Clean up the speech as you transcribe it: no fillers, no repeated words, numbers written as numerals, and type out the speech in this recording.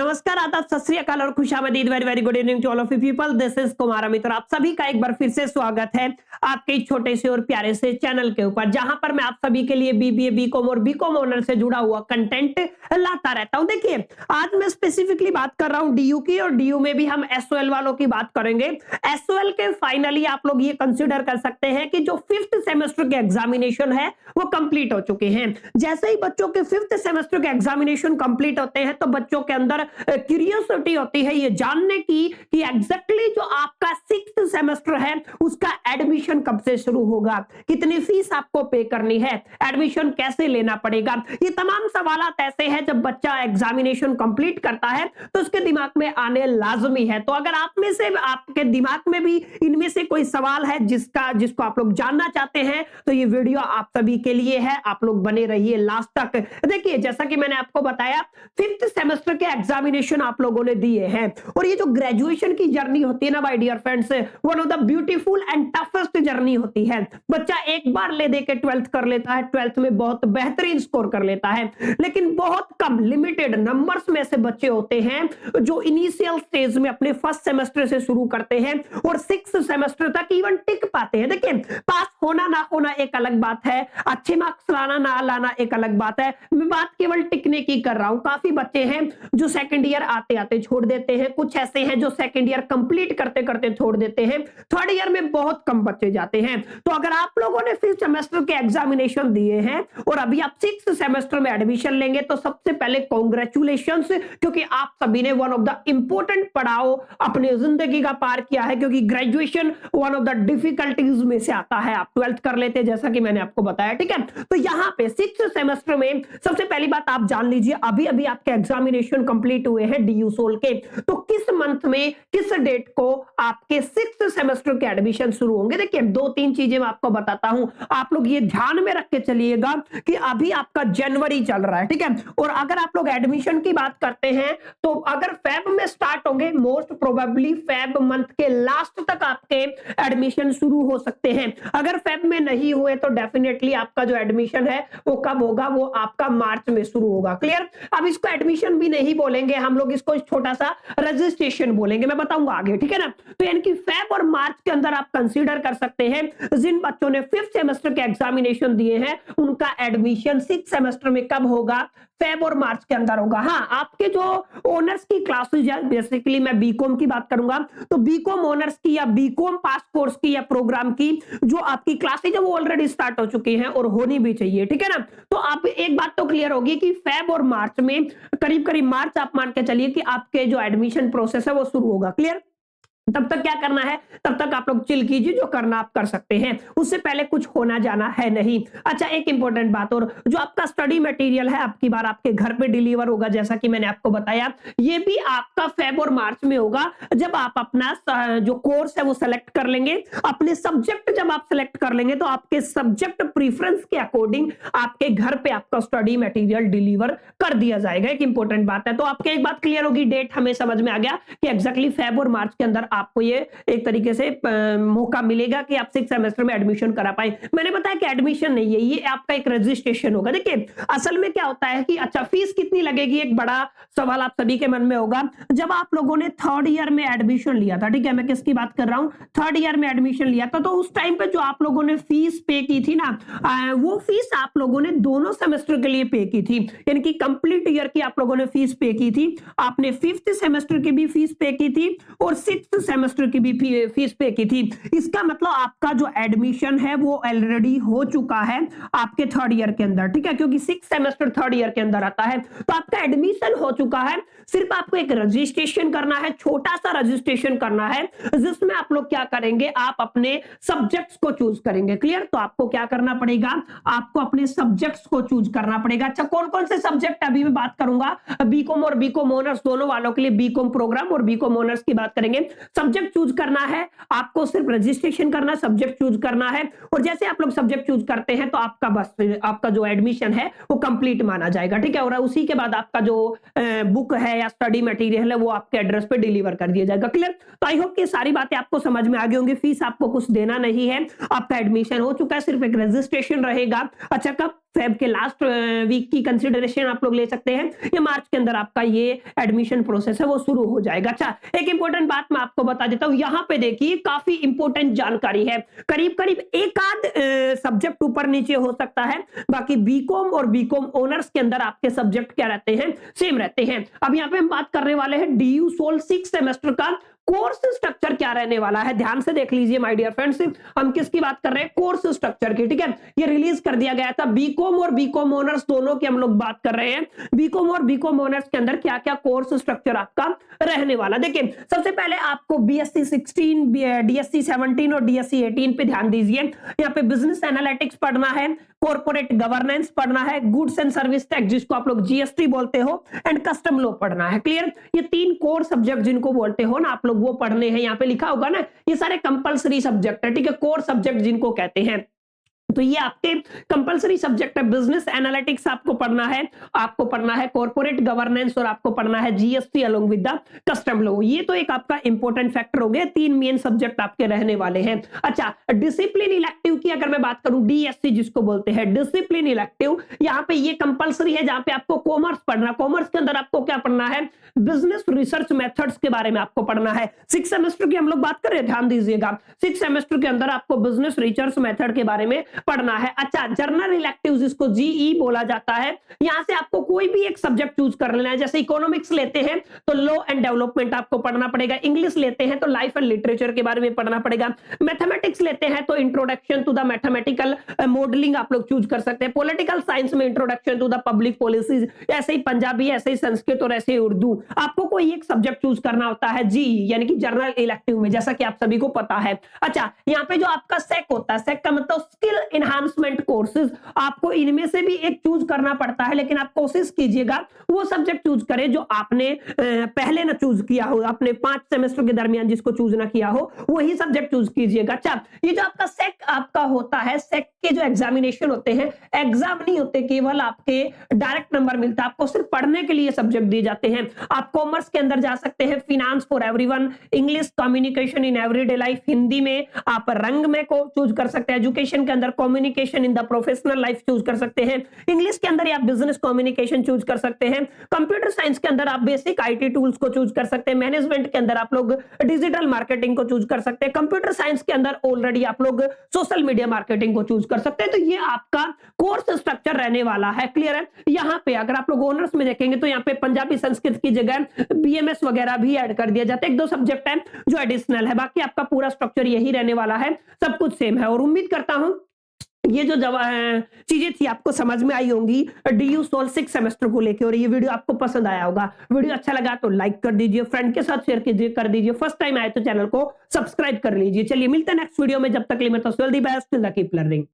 नमस्कार, आदाब, सत श्री अकाल और खुशामदीद। Very very good evening to all of you people. This is Kumar Amit और आप सभी का एक बार फिर से स्वागत है आपके इस छोटे से और प्यारे से चैनल के ऊपर, जहां पर मैं आप सभी के लिए बीबीए, बीकॉम और बीकॉम ऑनर से जुड़ा हुआ कंटेंट लाता रहता हूं। देखिए, आज मैं स्पेसिफिकली बात कर रहा हूं डीयू की, और डीयू में भी हम एसओएल वालों की बात करेंगे। एसओएल के फाइनली आप लोग ये कंसिडर कर सकते हैं कि जो 5th सेमेस्टर के एग्जामिनेशन है वो कंप्लीट हो चुके हैं। जैसे ही बच्चों के 5th सेमेस्टर के एग्जामिनेशन कंप्लीट होते हैं तो बच्चों के अंदर क्यूरियोसिटी होती है ये जानने की कि एग्जैक्टली जो आपका 6th सेमेस्टर है उसका एडमिशन कब से शुरू होगा, कितनी फीस आपको पे करनी है, एडमिशन कैसे लेना पड़ेगा। ये तमाम सवालात ऐसे हैं जब बच्चा एग्जामिनेशन कंप्लीट करता है तो उसके दिमाग में आने लाजमी है। तो अगर आप में से आपके दिमाग में भी इनमें से कोई सवाल है जिसको आप लोग जानना चाहते हैं तो ये वीडियो आप सभी के लिए है। आप लोग बने रहिए लास्ट तक। देखिए, जैसा कि मैंने आपको बताया, 5th सेमेस्टर के एग्जामिनेशन आप लोगों ने दिए हैं, और ये जो ग्रेजुएशन की जर्नी होती है ना my dear friends, one of the beautiful and toughest journey होती है। बच्चा एक बार ले दे के 12th कर लेता है, 12th में बहुत बेहतरीन स्कोर कर लेता है, लेकिन बहुत कम लिमिटेड नंबर्स में से बच्चे होते हैं जो इनिशियल स्टेज में अपने फर्स्ट सेमेस्टर से शुरू करते हैं और 6th सेमेस्टर तक इवन टिक पाते हैं। देखिए, पास होना ना होना एक अलग बात है, अच्छे मार्क्स लाना ना लाना एक अलग बात है। मैं बात केवल टिकने की कर रहा हूं। काफी बच्चे हैं जो सेकंड ईयर आते आते छोड़ देते हैं, कुछ ऐसे हैं जो सेकंड ईयर कंप्लीट करते करते छोड़ देते हैं, थर्ड ईयर में बहुत कम बच्चे जाते हैं। तो अगर आप लोगों ने 5th सेमेस्टर के एग्जामिनेशन दिए हैं और अभी आप 6th सेमेस्टर में एडमिशन लेंगे तो सबसे पहले कॉन्ग्रेचुलेशंस, क्योंकि आप सभी ने वन ऑफ द इंपॉर्टेंट पड़ाव अपनी जिंदगी का पार किया है, क्योंकि graduation one of the difficulties में से आता है। आप 12th कर लेते जैसा कि मैंने आपको बताया, ठीक है। तो यहां पे 6th सेमेस्टर में सबसे पहली बात आप जान लीजिए, अभी अभी आपके एग्जामिनेशन कंप्लीट हुए हैं डीयू सोल के, तो किस मंथ में किस डेट को आपके 6th सेमेस्टर के एडमिशन शुरू होंगे। देखिए, 2-3 चीजें मैं आपको बताता हूं, आप लोग ये ध्यान में रख के चलिएगा कि अभी आपका जनवरी चल रहा है, ठीक है, और अगर आप लोग एडमिशन की बात करते हैं तो अगर फेब में स्टार्ट होंगे, मोस्ट प्रोबेबली फेब मंथ के लास्ट तक आपके एडमिशन शुरू हो सकते हैं। अगर फेब में नहीं हुए तो डेफिनेटली आपका जो एडमिशन है वो कब होगा, वो आपका मार्च में शुरू होगा। क्लियर। अब इसको एडमिशन भी नहीं बोलेंगे हम लोग, इसको छोटा सा रजिस्ट्रेशन बोलेंगे, मैं बताऊंगा आगे, ठीक है ना। तो यानी कि फेब और मार्च के अंदर आप कंसीडर कर सकते हैं जिन बच्चों ने 5th सेमेस्टर के एग्जामिनेशन दिए हैं उनका एडमिशन 6th सेमेस्टर में कब होगा, फेब और मार्च के अंदर होगा। हाँ, आपके जो ऑनर्स की क्लासेज है, बेसिकली मैं बीकॉम की बात करूंगा, तो बीकॉम ऑनर्स की या बीकॉम पास कोर्स की या प्रोग्राम की जो आपकी क्लासेज है वो ऑलरेडी स्टार्ट हो चुकी हैं और होनी भी चाहिए, ठीक है ना। तो आप एक बात तो क्लियर होगी कि फेब और मार्च में, करीब करीब मार्च आप मान के चलिए कि आपके जो एडमिशन प्रोसेस है वो शुरू होगा। क्लियर। तब तक क्या करना है, तब तक आप लोग चिल कीजिए, जो करना आप कर सकते हैं, उससे पहले कुछ होना जाना है नहीं। अच्छा, एक इंपॉर्टेंट बात और, जो आपका स्टडी मटेरियल है आपकी बार आपके घर पे डिलीवर होगा, जैसा कि मैंने आपको बताया, ये भी आपका फेब और मार्च में होगा जब आप अपना जो कोर्स है वो सिलेक्ट कर लेंगे। अपने सब्जेक्ट जब आप सिलेक्ट कर लेंगे तो आपके सब्जेक्ट प्रीफरेंस के अकॉर्डिंग आपके घर पे आपका स्टडी मटेरियल डिलीवर कर दिया जाएगा। एक इंपॉर्टेंट बात है। तो आपके एक बात क्लियर होगी, डेट हमें समझ में आ गया कि एग्जैक्टली फेब और मार्च के अंदर आपको ये एक तरीके से मौका मिलेगा कि आप 6th सेमेस्टर में एडमिशन करा पाए। मैंने बताया कि एडमिशन नहीं है, ये आपका एक रजिस्ट्रेशन होगा। देखिए, असल में क्या होता है कि अच्छा फीस कितनी लगेगी, एक बड़ा सवाल आप सभी के मन में होगा। जब आप लोगों ने 3rd ईयर में एडमिशन लिया था, ठीक है, मैं किसकी बात कर रहा हूं, 3rd ईयर में एडमिशन लिया था, तो उस टाइम पे जो आप लोगों ने फीस पे की थी ना, वो फीस आप लोगों ने दोनों सेमेस्टर के लिए पे की थी, यानी कि कंप्लीट ईयर की आप लोगों ने फीस पे की थी। आपने 5th सेमेस्टर की भी फीस पे की थी और 6th सेमेस्टर की भी फीस पे की थी। इसका मतलब आपका जो एडमिशन है वो ऑलरेडी हो चुका है आपके 3rd ईयर के अंदर, ठीक है, क्योंकि 6th सेमेस्टर 3rd ईयर के अंदर आता है। तो आपका एडमिशन हो चुका है, सिर्फ आपको एक रजिस्ट्रेशन करना है, छोटा सा रजिस्ट्रेशन करना है, जिसमें आप लोग क्या करेंगे, आप अपने सब्जेक्ट्स को चूज करेंगे। क्लियर। तो आपको क्या करना पड़ेगा, आपको अपने सब्जेक्ट्स को चूज करना पड़ेगा। अच्छा, कौन कौन से सब्जेक्ट अभी मैं बात करूंगा, बीकॉम और बीकॉम ऑनर्स दोनों वालों के लिए बीकॉम प्रोग्राम और बीकॉम ऑनर्स की बात करेंगे। सब्जेक्ट चूज करना है, आपको सिर्फ रजिस्ट्रेशन करना, सब्जेक्ट चूज करना है, और जैसे आप लोग सब्जेक्ट चूज करते हैं तो आपका बस आपका जो एडमिशन है वो कंप्लीट माना जाएगा, ठीक है, और उसी के बाद आपका जो बुक है या स्टडी मटेरियल है वो आपके एड्रेस पे डिलीवर कर दिया जाएगा। क्लियर। तो आई होप कि सारी बातें आपको समझ में आ गई होंगी। फीस आपको कुछ देना नहीं है, आपका एडमिशन हो चुका है, सिर्फ एक रजिस्ट्रेशन रहेगा। अच्छा, कब, फेब के लास्ट वीक की कंसिडरेशन आप लोग ले सकते हैं, या मार्च के अंदर आपका ये एडमिशन प्रोसेस है वो शुरू हो जाएगा। अच्छा, एक इंपॉर्टेंट बात मैं आपको बता देता हूं, यहां पे देखिए काफी इंपॉर्टेंट जानकारी है, करीब करीब एक आध सब्जेक्ट ऊपर नीचे हो सकता है, बाकी बीकॉम और बीकॉम ऑनर्स के अंदर आपके सब्जेक्ट क्या रहते हैं, सेम रहते हैं। अब यहां पे हम बात करने वाले हैं डीयू सोल 6 सेमेस्टर का कोर्स स्ट्रक्चर क्या रहने वाला है, ध्यान से देख लीजिए माय डियर फ्रेंड्स, हम किसकी बात कर रहे हैं, कोर्स स्ट्रक्चर की। ठीक है, ये रिलीज कर दिया गया था, बीकॉम और बीकॉम ऑनर्स दोनों की हम लोग बात कर रहे हैं। बीकॉम और बीकॉम ऑनर्स के अंदर क्या क्या कोर्स स्ट्रक्चर आपका रहने वाला, देखिए सबसे पहले आपको बीएससी 16, डीएससी 17 और डीएससी 18 पे ध्यान दीजिए। यहाँ पे बिजनेस एनालिटिक्स पढ़ना है, कॉर्पोरेट गवर्नेंस पढ़ना है, गुड्स एंड सर्विस टैक्स जिसको आप लोग जीएसटी बोलते हो, एंड कस्टम लॉ पढ़ना है। क्लियर, ये 3 कोर सब्जेक्ट जिनको बोलते हो ना आप लोग, वो पढ़ने हैं। यहाँ पे लिखा होगा ना, ये सारे कंपलसरी सब्जेक्ट है। ठीक है, कोर सब्जेक्ट जिनको कहते हैं, तो ये आपके कंपलसरी सब्जेक्ट है। बिजनेस एनालिटिक्स आपको पढ़ना है, आपको पढ़ना है कॉर्पोरेट गवर्नेंस, और आपको पढ़ना है GST along with the custom law. ये तो एक आपका इंपॉर्टेंट फैक्टर हो गया, 3 मेन सब्जेक्ट आपके रहने वाले हैं। अच्छा, डिसिप्लिन इलेक्टिव की अगर मैं बात करूं, डीएससी जिसको बोलते हैं डिसिप्लिन इलेक्टिव, यहाँ पे ये कंपलसरी है, जहां पे आपको कॉमर्स पढ़ना। कॉमर्स के अंदर आपको क्या पढ़ना है, बिजनेस रिसर्च मेथड्स के बारे में आपको पढ़ना है। 6 सेमेस्टर की हम लोग बात कर रहे हैं, ध्यान दीजिएगा, 6 सेमेस्टर के अंदर आपको बिजनेस रिसर्च मेथड के बारे में पढ़ना है। अच्छा, जर्नल इलेक्टिव जिसको जीई बोला जाता है, यहां से आपको कोई भी एक सब्जेक्ट चूज कर लेना है। जैसे इकोनॉमिक्स लेते हैं तो लॉ एंड डेवलपमेंट आपको पढ़ना पड़ेगा, इंग्लिश लेते हैं तो लाइफ एंड लिटरेचर के बारे में पढ़ना पड़ेगा, मैथमेटिक्स लेते हैं तो introduction to the mathematical modelling आप लोग चूज कर सकते हैं, पॉलिटिकल साइंस में introduction to the public policies, ऐसे ही पंजाबी, ऐसे ही संस्कृत और ऐसे ही उर्दू। आपको कोई एक सब्जेक्ट चूज करना होता है जीई यानी कि जर्नल इलेक्टिव में, जैसा कि आप सभी को पता है। अच्छा, यहाँ पे जो आपका सेक होता है, सेक का मतलब स्किल एनहांसमेंट कोर्सेज, आपको इनमें से भी एक चूज करना पड़ता है, लेकिन आप कोशिश कीजिएगा वो सब्जेक्ट चूज करें जो आपने पहले ना चूज किया हो, अपने 5 सेमेस्टर के दरमियान जिसको चूज ना किया हो वही सब्जेक्ट चूज कीजिएगा। अच्छा, ये जो आपका सेक आपका होता है, सेक के जो एग्जामिनेशन होते हैं, एग्जाम नहीं होते, केवल आपके डायरेक्ट नंबर मिलता है, आपको सिर्फ पढ़ने के लिए सब्जेक्ट दिए जाते हैं। आप कॉमर्स के अंदर जा सकते हैं, finance for everyone, English communication in everyday life, Hindi में आप रंग में को चूज कर सकते हैं, एजुकेशन के अंदर communication in the professional life choose कर सकते हैं, इंग्लिश के अंदर आप बिजनेस कम्युनिकेशन चूज कर सकते हैं, कंप्यूटर साइंस के अंदर आप बेसिक आईटी टूल्स को चूज कर सकते हैं, मैनेजमेंट के अंदर आप लोग डिजिटल मार्केटिंग को चूज कर सकते हैं, कंप्यूटर साइंस के अंदर ऑलरेडी आप लोग सोशल मीडिया मार्केटिंग को चूज कर सकते हैं। तो ये आपका कोर्स स्ट्रक्चर रहने वाला है। क्लियर है, यहाँ पे अगर आप लोग ऑनर्स में देखेंगे तो यहाँ पे पंजाबी संस्कृत की जगह बीएमएस वगैरह भी ऐड कर दिया जाता है, 1-2 सब्जेक्ट है जो एडिशनल है, बाकी आपका पूरा स्ट्रक्चर यही रहने वाला है, सब कुछ सेम है। और उम्मीद करता हूं ये जो चीजें थी आपको समझ में आई होंगी डीयू सोल 6 सेमेस्टर को लेकर, और ये वीडियो आपको पसंद आया होगा। वीडियो अच्छा लगा तो लाइक कर दीजिए, फ्रेंड के साथ शेयर कीजिए, कर दीजिए, फर्स्ट टाइम आए तो चैनल को सब्सक्राइब कर लीजिए। चलिए मिलते हैं नेक्स्ट वीडियो में, जब तक के लिए मैं तो all the best, keep learning.